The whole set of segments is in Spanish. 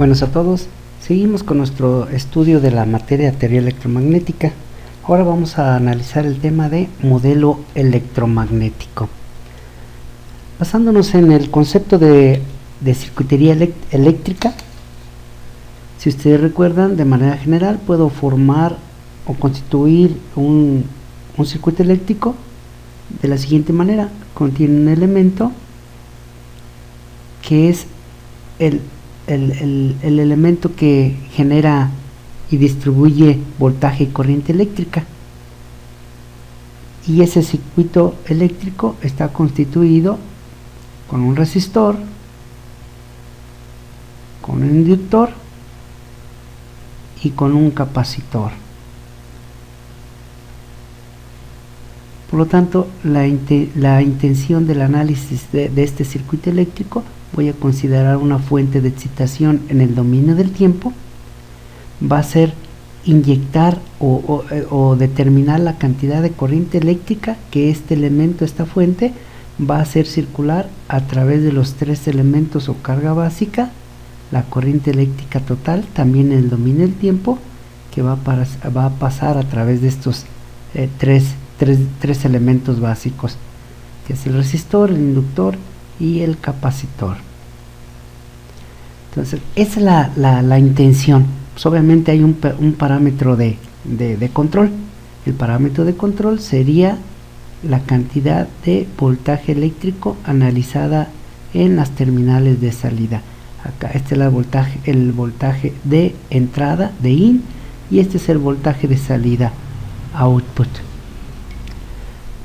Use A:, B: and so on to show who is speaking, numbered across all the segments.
A: Buenos a todos, seguimos con nuestro estudio de la materia de teoría electromagnética. Ahora vamos a analizar el tema de modelo electromagnético. Basándonos en el concepto de circuitería eléctrica, si ustedes recuerdan, de manera general puedo formar o constituir un circuito eléctrico de la siguiente manera. Contiene un elemento que es el elemento que genera y distribuye voltaje y corriente eléctrica, y ese circuito eléctrico está constituido con un resistor, con un inductor y con un capacitor. Por lo tanto, la intención del análisis de este circuito eléctrico, voy a considerar una fuente de excitación en el dominio del tiempo. Va a ser inyectar o determinar la cantidad de corriente eléctrica que este elemento, esta fuente, va a hacer circular a través de los tres elementos o carga básica, la corriente eléctrica total, también en el dominio del tiempo, que va a pasar a través de estos tres elementos básicos, que es el resistor, el inductor y el capacitor. Entonces, esa es la intención. Pues obviamente hay un parámetro de control. El parámetro de control sería la cantidad de voltaje eléctrico analizada en las terminales de salida. Acá este es el voltaje de entrada, de in, y este es el voltaje de salida, output.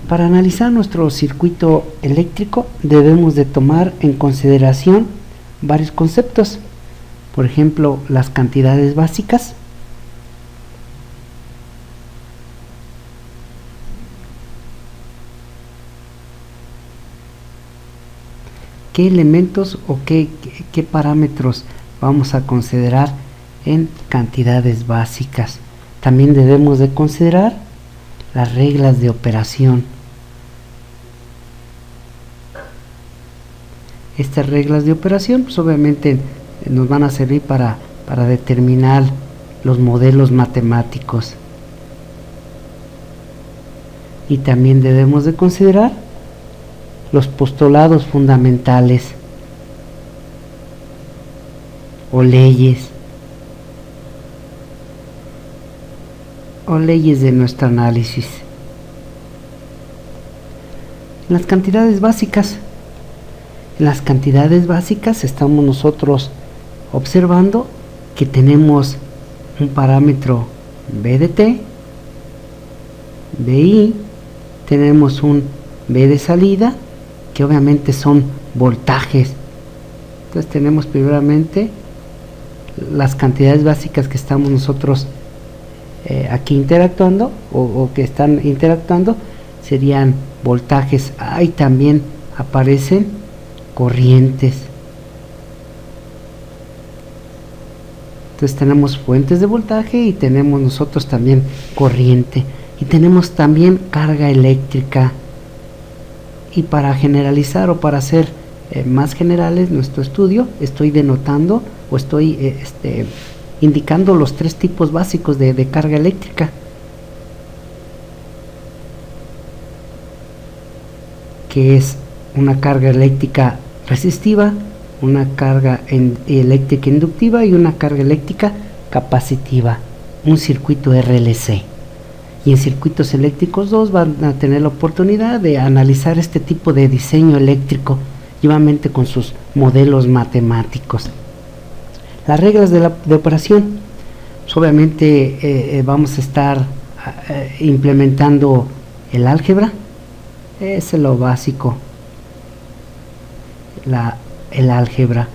A: Para analizar nuestro circuito eléctrico debemos de tomar en consideración varios conceptos. Por ejemplo, las cantidades básicas, qué elementos o qué parámetros vamos a considerar en cantidades básicas. También debemos de considerar las reglas de operación. Estas reglas de operación pues obviamente nos van a servir para determinar los modelos matemáticos, y también debemos de considerar los postulados fundamentales o leyes de nuestro análisis. Las cantidades básicas. En las cantidades básicas estamos nosotros observando que tenemos un parámetro B de T, BI, tenemos un B de salida, que obviamente son voltajes. Entonces tenemos primeramente las cantidades básicas que estamos nosotros aquí interactuando o que están interactuando, serían voltajes. Ahí también aparecen corrientes. Entonces tenemos fuentes de voltaje y tenemos nosotros también corriente, y tenemos también carga eléctrica. Y para generalizar o para hacer más generales nuestro estudio, estoy denotando o estoy indicando los tres tipos básicos de carga eléctrica, que es una carga eléctrica resistiva, una carga eléctrica inductiva y una carga eléctrica capacitiva, un circuito RLC. Y en circuitos eléctricos 2 van a tener la oportunidad de analizar este tipo de diseño eléctrico, igualmente con sus modelos matemáticos. Las reglas de operación, pues obviamente vamos a estar implementando el álgebra, es lo básico, el álgebra,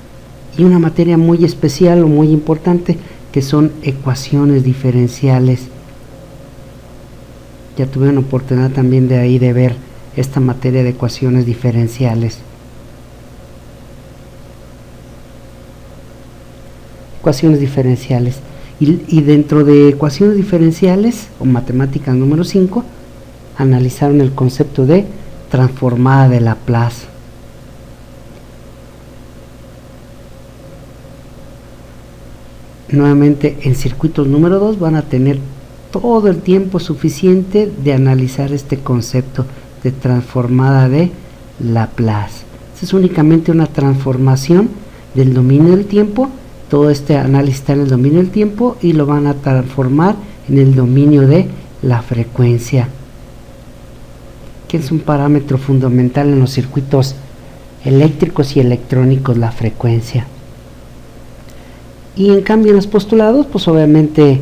A: y una materia muy especial o muy importante que son ecuaciones diferenciales. Ya tuvieron oportunidad también de ver esta materia de ecuaciones diferenciales. Ecuaciones diferenciales. Y dentro de ecuaciones diferenciales, o matemáticas número 5, analizaron el concepto de transformada de Laplace. nuevamente en circuitos número 2 van a tener todo el tiempo suficiente de analizar este concepto de transformada de Laplace. Es únicamente una transformación del dominio del tiempo. Todo este análisis está en el dominio del tiempo y lo van a transformar en el dominio de la frecuencia, que es un parámetro fundamental en los circuitos eléctricos y electrónicos, la frecuencia. Y en cambio en los postulados, pues obviamente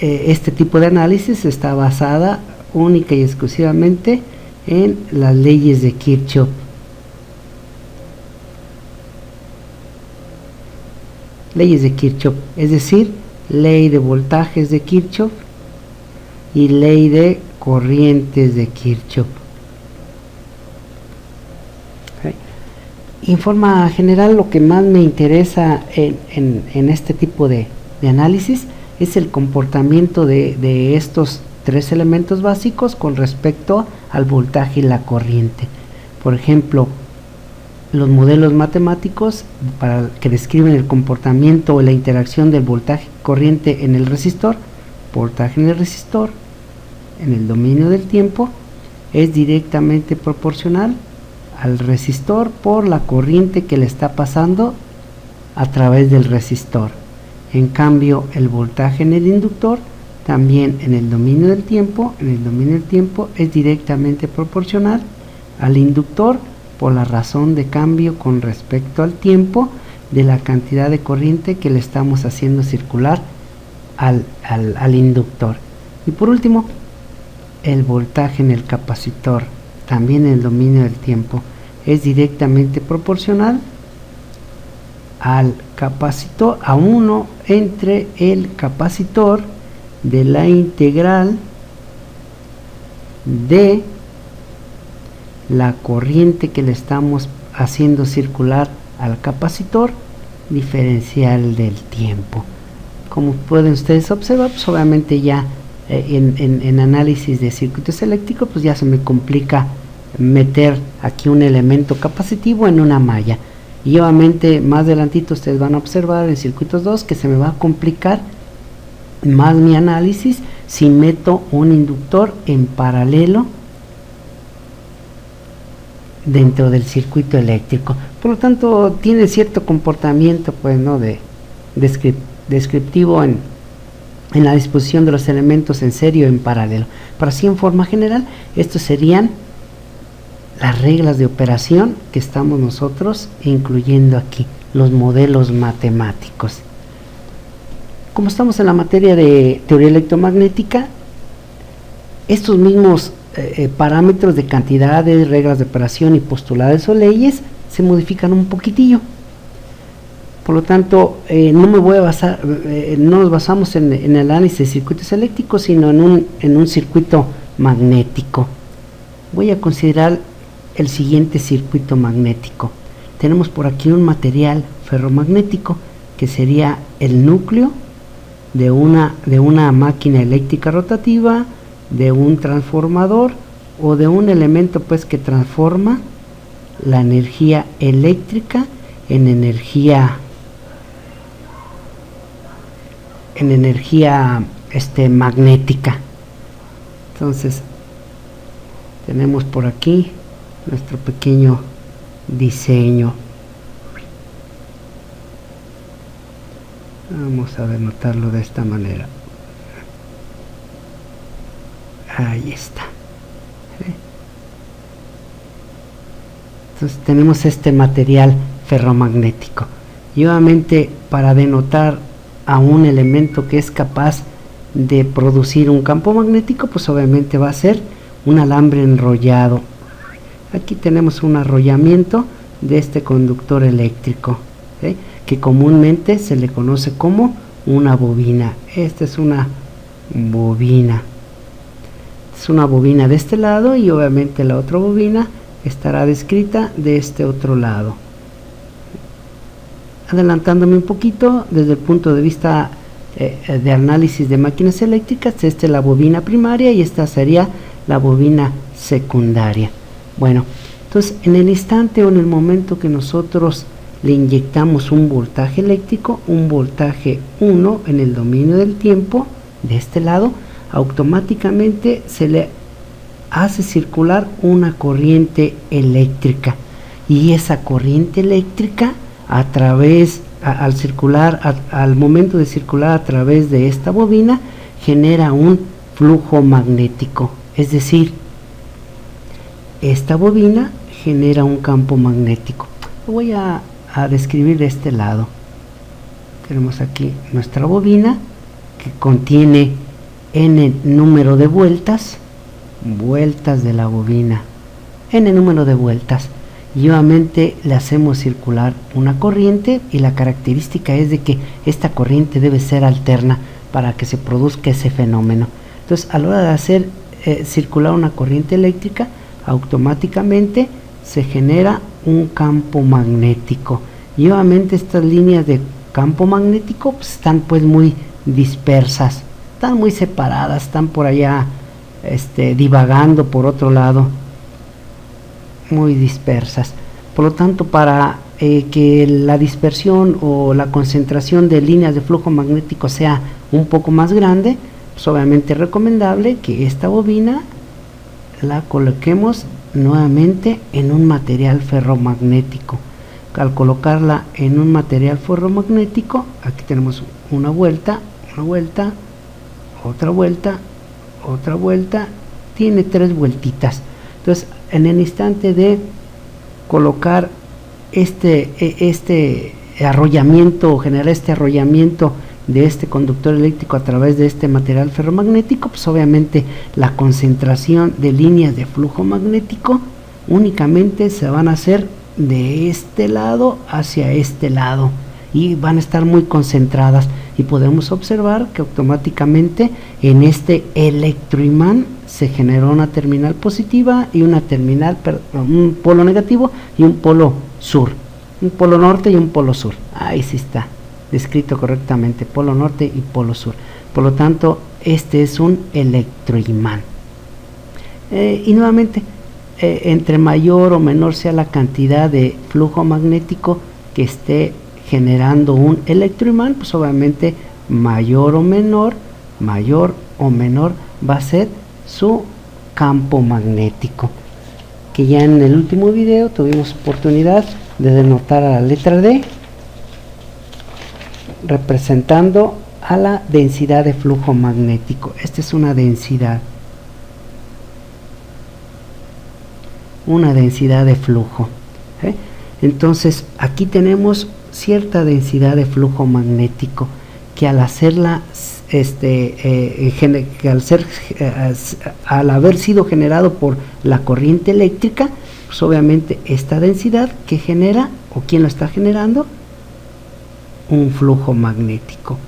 A: este tipo de análisis está basada única y exclusivamente en las leyes de Kirchhoff. Leyes de Kirchhoff, es decir, ley de voltajes de Kirchhoff y ley de corrientes de Kirchhoff. En forma general, lo que más me interesa en este tipo de análisis es el comportamiento de estos tres elementos básicos con respecto al voltaje y la corriente. Por ejemplo, los modelos matemáticos para que describen el comportamiento o la interacción del voltaje corriente en el resistor, voltaje en el resistor, en el dominio del tiempo, es directamente proporcional al resistor por la corriente que le está pasando a través del resistor. En cambio, el voltaje en el inductor también en el dominio del tiempo, es directamente proporcional al inductor por la razón de cambio con respecto al tiempo de la cantidad de corriente que le estamos haciendo circular al inductor. Y por último, el voltaje en el capacitor, también en el dominio del tiempo, es directamente proporcional al capacitor, a 1 entre el capacitor de la integral de la corriente que le estamos haciendo circular al capacitor diferencial del tiempo. Como pueden ustedes observar, pues obviamente ya en análisis de circuitos eléctricos, pues ya se me complica meter aquí un elemento capacitivo en una malla, y obviamente más adelantito ustedes van a observar en circuitos 2 que se me va a complicar más mi análisis si meto un inductor en paralelo dentro del circuito eléctrico. Por lo tanto, tiene cierto comportamiento, pues, ¿no?, de descriptivo en la disposición de los elementos en serie o en paralelo. Pero así, en forma general, estos serían las reglas de operación que estamos nosotros incluyendo aquí, los modelos matemáticos. Como estamos en la materia de teoría electromagnética, estos mismos parámetros de cantidades, reglas de operación y postulados o leyes se modifican un poquitillo. Por lo tanto, no me voy a basar, no nos basamos en el análisis de circuitos eléctricos, sino en un circuito magnético. Voy a considerar el siguiente circuito magnético. Tenemos por aquí un material ferromagnético que sería el núcleo de una máquina eléctrica rotativa, de un transformador o de un elemento, pues, que transforma la energía eléctrica en energía magnética. Entonces tenemos por aquí nuestro pequeño diseño. Vamos a denotarlo de esta manera. Ahí está. Entonces tenemos este material ferromagnético, y obviamente para denotar a un elemento que es capaz de producir un campo magnético, pues obviamente va a ser un alambre enrollado. Aquí tenemos un arrollamiento de este conductor eléctrico, ¿sí?, que comúnmente se le conoce como una bobina. Esta es una bobina. Es una bobina de este lado, y obviamente la otra bobina estará descrita de este otro lado. Adelantándome un poquito, desde el punto de vista de análisis de máquinas eléctricas, esta es la bobina primaria y esta sería la bobina secundaria. Bueno, entonces en el instante o en el momento que nosotros le inyectamos un voltaje eléctrico, un voltaje 1 en el dominio del tiempo de este lado, automáticamente se le hace circular una corriente eléctrica, y esa corriente eléctrica a través al momento de circular a través de esta bobina genera un flujo magnético, es decir, esta bobina genera un campo magnético. Voy a describir de este lado. Tenemos aquí nuestra bobina que contiene n número de vueltas de la bobina, n número de vueltas, y nuevamente le hacemos circular una corriente, y la característica es de que esta corriente debe ser alterna para que se produzca ese fenómeno. Entonces, a la hora de hacer circular una corriente eléctrica, automáticamente se genera un campo magnético, y nuevamente estas líneas de campo magnético pues, están pues muy dispersas, están muy separadas, están por allá divagando por otro lado, muy dispersas. Por lo tanto, para que la dispersión o la concentración de líneas de flujo magnético sea un poco más grande, pues obviamente es recomendable que esta bobina la coloquemos nuevamente en un material ferromagnético. Al colocarla en un material ferromagnético, aquí tenemos una vuelta, otra vuelta, tiene 3 vueltitas. Entonces, en el instante de colocar este arrollamiento, o generar este arrollamiento de este conductor eléctrico a través de este material ferromagnético, pues obviamente la concentración de líneas de flujo magnético únicamente se van a hacer de este lado hacia este lado, y van a estar muy concentradas, y podemos observar que automáticamente en este electroimán se generó una terminal positiva y una terminal, un polo negativo y un polo sur, un polo norte y un polo sur. Ahí sí está descrito correctamente, polo norte y polo sur. Por lo tanto, este es un electroimán. Y nuevamente, entre mayor o menor sea la cantidad de flujo magnético que esté generando un electroimán, pues obviamente mayor o menor va a ser su campo magnético, que ya en el último video tuvimos oportunidad de denotar a la letra D, representando a la densidad de flujo magnético. Esta es una densidad de flujo. Entonces aquí tenemos cierta densidad de flujo magnético, que al hacerla al haber sido generado por la corriente eléctrica, pues obviamente esta densidad que genera, o quién lo está generando, un flujo magnético.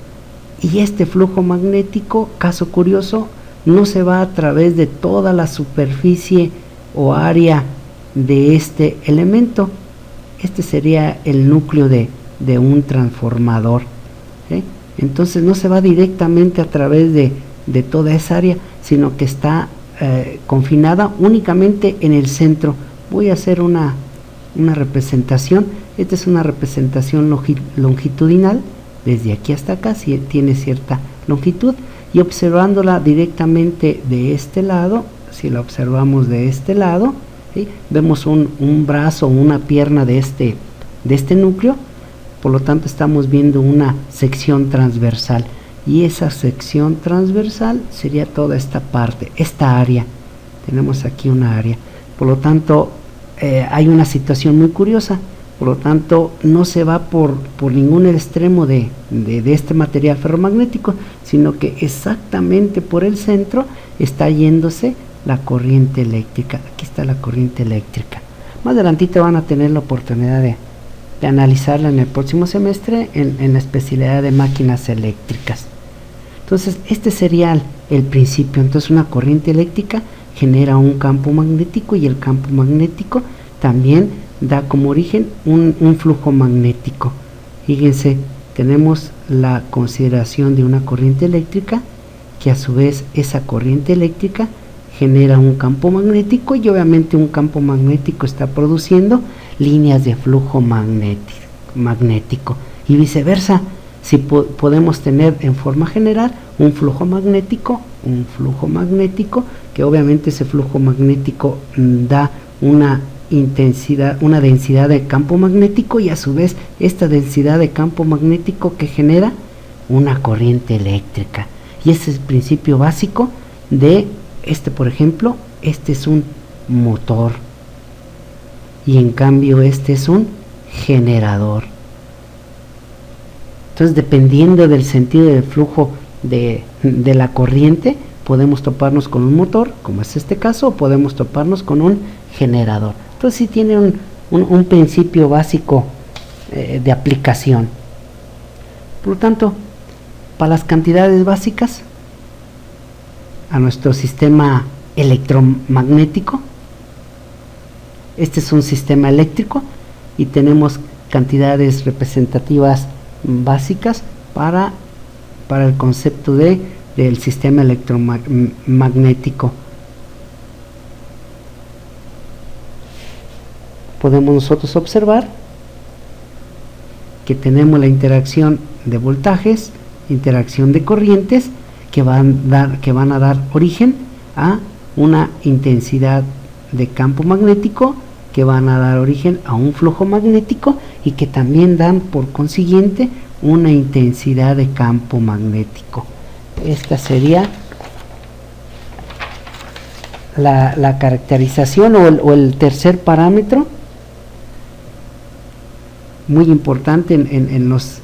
A: Y este flujo magnético, caso curioso, no se va a través de toda la superficie o área de este elemento. Este sería el núcleo de un transformador. Entonces no se va directamente a través de toda esa área, sino que está confinada únicamente en el centro. Voy a hacer una representación. Esta es una representación longitudinal, desde aquí hasta acá, si tiene cierta longitud, y observándola directamente de este lado, si la observamos de este lado, ¿sí? Vemos un brazo o una pierna de este núcleo. Por lo tanto, estamos viendo una sección transversal, y esa sección transversal sería toda esta parte, esta área. Tenemos aquí una área. Por lo tanto, hay una situación muy curiosa. Por lo tanto, no se va por ningún extremo de este material ferromagnético, sino que exactamente por el centro está yéndose la corriente eléctrica. Aquí está la corriente eléctrica. Más adelantito van a tener la oportunidad de analizarla en el próximo semestre en la especialidad de máquinas eléctricas. Entonces, este sería el principio. Entonces, una corriente eléctrica genera un campo magnético, y el campo magnético también da como origen un flujo magnético. Fíjense, tenemos la consideración de una corriente eléctrica, que a su vez esa corriente eléctrica genera un campo magnético, y obviamente un campo magnético está produciendo líneas de flujo magnético. magnético, y viceversa. Si podemos tener en forma general un flujo magnético, que obviamente ese flujo magnético da una intensidad, una densidad de campo magnético, y a su vez esta densidad de campo magnético que genera una corriente eléctrica. Y ese es el principio básico de por ejemplo, este es un motor, y en cambio este es un generador. Entonces, dependiendo del sentido del flujo de la corriente, podemos toparnos con un motor, como es este caso, o podemos toparnos con un generador. Entonces sí tiene un principio básico de aplicación. Por lo tanto, para las cantidades básicas, a nuestro sistema electromagnético, este es un sistema eléctrico, y tenemos cantidades representativas básicas para el concepto del sistema electromagnético. Podemos nosotros observar que tenemos la interacción de voltajes, interacción de corrientes, que van a dar origen a una intensidad de campo magnético, que van a dar origen a un flujo magnético, y que también dan por consiguiente una intensidad de campo magnético. Esta sería la caracterización o el tercer parámetro muy importante en los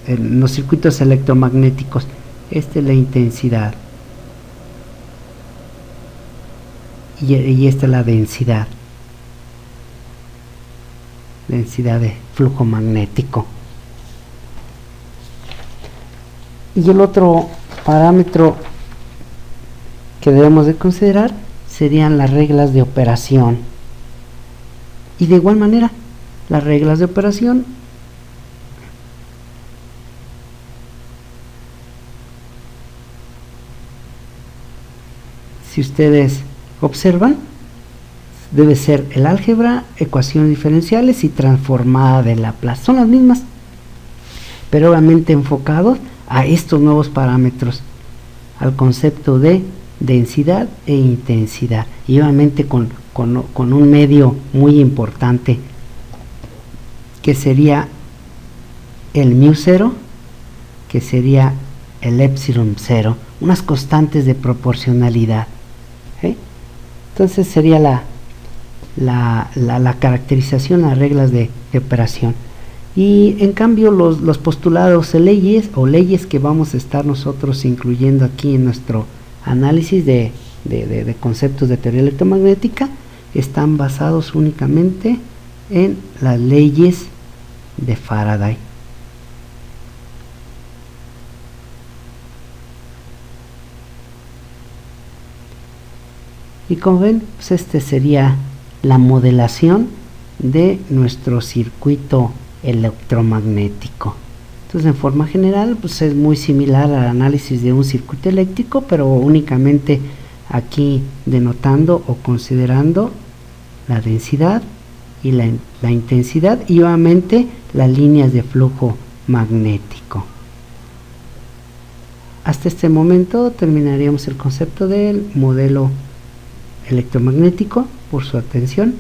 A: circuitos electromagnéticos. Esta es la intensidad, y esta es la densidad de flujo magnético. Y el otro parámetro que debemos de considerar serían las reglas de operación. Y de igual manera, las reglas de operación si ustedes observan, debe ser el álgebra, ecuaciones diferenciales y transformada de Laplace. Son las mismas, pero obviamente enfocados a estos nuevos parámetros, al concepto de densidad e intensidad, y obviamente con un medio muy importante, que sería el μ0, que sería el epsilon 0, unas constantes de proporcionalidad. Entonces sería la caracterización, las reglas de operación. Y en cambio los postulados de leyes que vamos a estar nosotros incluyendo aquí en nuestro análisis de conceptos de teoría electromagnética, están basados únicamente en las leyes de Faraday. Y como ven, pues este sería la modelación de nuestro circuito electromagnético. Entonces, en forma general, pues es muy similar al análisis de un circuito eléctrico, pero únicamente aquí denotando o considerando la densidad y la intensidad, y obviamente las líneas de flujo magnético. Hasta este momento terminaríamos el concepto del modelo electromagnético. Por su atención.